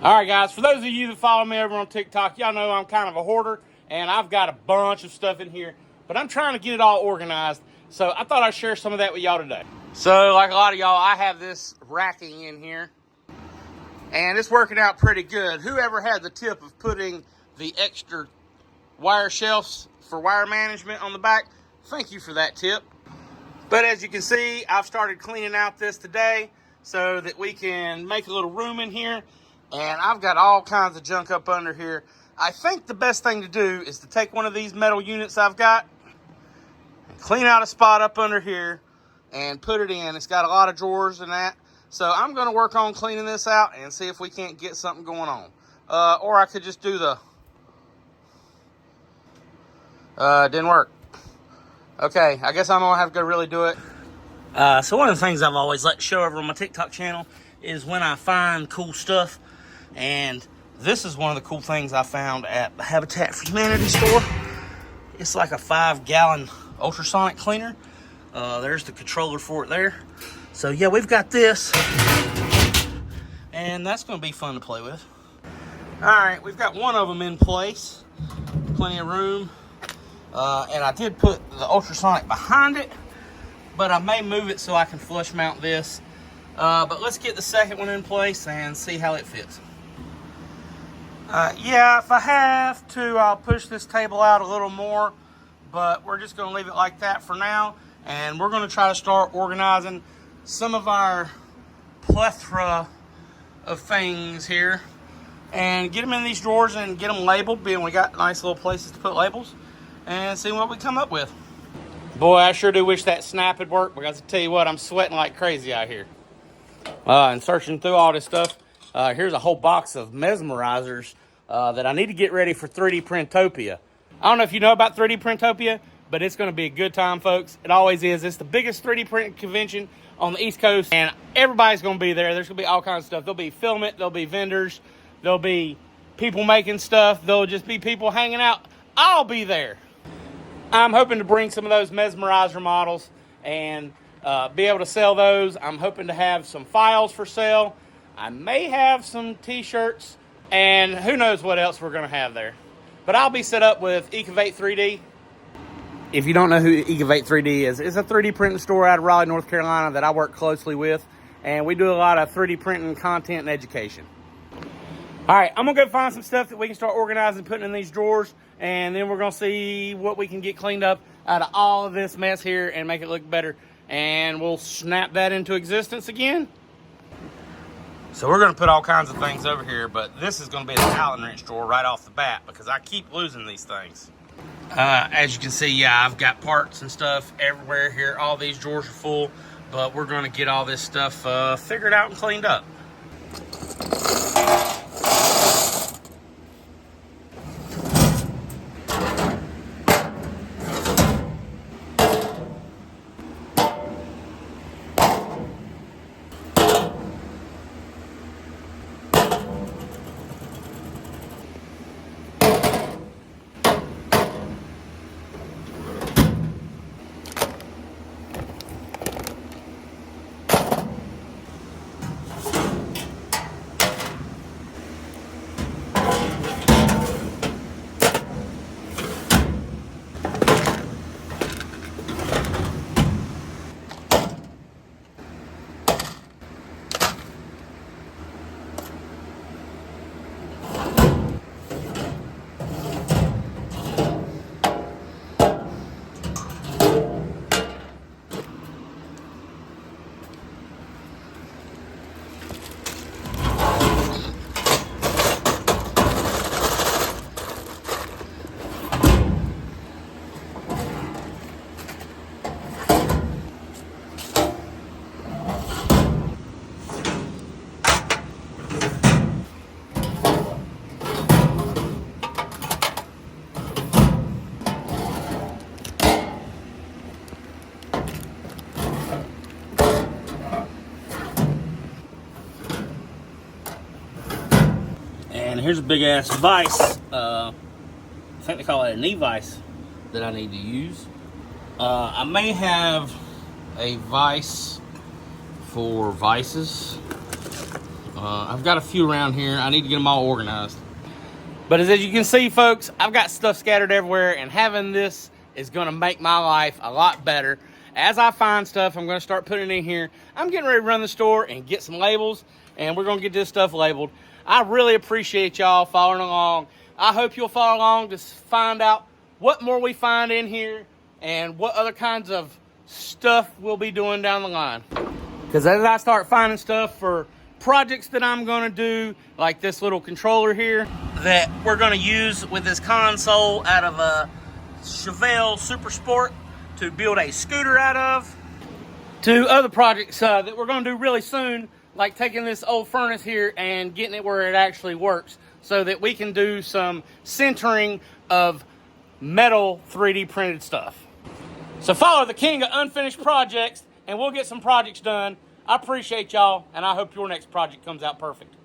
All right, guys, for those of you that follow me over on TikTok, y'all know I'm kind of a hoarder, and I've got a bunch of stuff in here, but I'm trying to get it all organized, so I thought I'd share some of that with y'all today. So, like a lot of y'all, I have this racking in here, and it's working out pretty good. Whoever had the tip of putting the extra wire shelves for wire management on the back, thank you for that tip. But as you can see, I've started cleaning out this today so that we can make a little room in here. And I've got all kinds of junk up under here. I think the best thing to do is to take one of these metal units I've got and clean out a spot up under here and put it in. It's got a lot of drawers and that. So I'm going to work on cleaning this out and see if we can't get something going on. Or I could just do the... didn't work. Okay, I guess I'm going to have to go really do it. So one of the things I've always let show over on my TikTok channel is when I find cool stuff. And this is one of the cool things I found at the Habitat for Humanity store. It's like a 5-gallon ultrasonic cleaner. There's the controller for it there. So yeah, we've got this. And that's going to be fun to play with. Alright, we've got one of them in place. Plenty of room. And I did put the ultrasonic behind it, but I may move it so I can flush mount this. But let's get the second one in place and see how it fits. Yeah, if I have to, I'll push this table out a little more, but we're just going to leave it like that for now. And we're going to try to start organizing some of our plethora of things here and get them in these drawers and get them labeled, being we got nice little places to put labels, and see what we come up with. Boy, I sure do wish that snap had worked, because I tell you what, I'm sweating like crazy out here. And searching through all this stuff, here's a whole box of mesmerizers that I need to get ready for 3D Printopia. I don't know if you know about 3D Printopia, but it's going to be a good time, folks. It always is. It's the biggest 3D print convention on the East Coast, and everybody's going to be there. There's going to be all kinds of stuff. There'll be filament, there'll be vendors, there'll be people making stuff, there'll just be people hanging out. I'll be there. I'm hoping to bring some of those mesmerizer models and be able to sell those. I'm hoping to have some files for sale. I may have some t-shirts, and who knows what else we're going to have there. But I'll be set up with Ecavate 3D. If you don't know who Ecavate 3D is, it's a 3D printing store out of Raleigh, North Carolina that I work closely with. And we do a lot of 3D printing content and education. All right, I'm going to go find some stuff that we can start organizing, putting in these drawers. And then we're going to see what we can get cleaned up out of all of this mess here and make it look better. And we'll snap that into existence again. So we're going to put all kinds of things over here, but this is going to be the Allen wrench drawer right off the bat, because I keep losing these things. As you can see, yeah, I've got parts and stuff everywhere here. All these drawers are full, but we're going to get all this stuff figured out and cleaned up. And here's a big ass vise. I think they call it a knee vise that I need to use. I may have a vise for vices. I've got a few around here. I need to get them all organized. But as you can see, folks, I've got stuff scattered everywhere, and having this is going to make my life a lot better. As I find stuff, I'm going to start putting it in here. I'm getting ready to run the store and get some labels, and we're going to get this stuff labeled. I really appreciate y'all following along. I hope you'll follow along to find out what more we find in here and what other kinds of stuff we'll be doing down the line. Because as I start finding stuff for projects that I'm going to do, like this little controller here that we're going to use with this console out of a Chevelle Super Sport to build a scooter out of, to other projects that we're going to do really soon, like taking this old furnace here and getting it where it actually works so that we can do some sintering of metal 3D printed stuff. So follow the king of unfinished projects and we'll get some projects done. I appreciate y'all, and I hope your next project comes out perfect.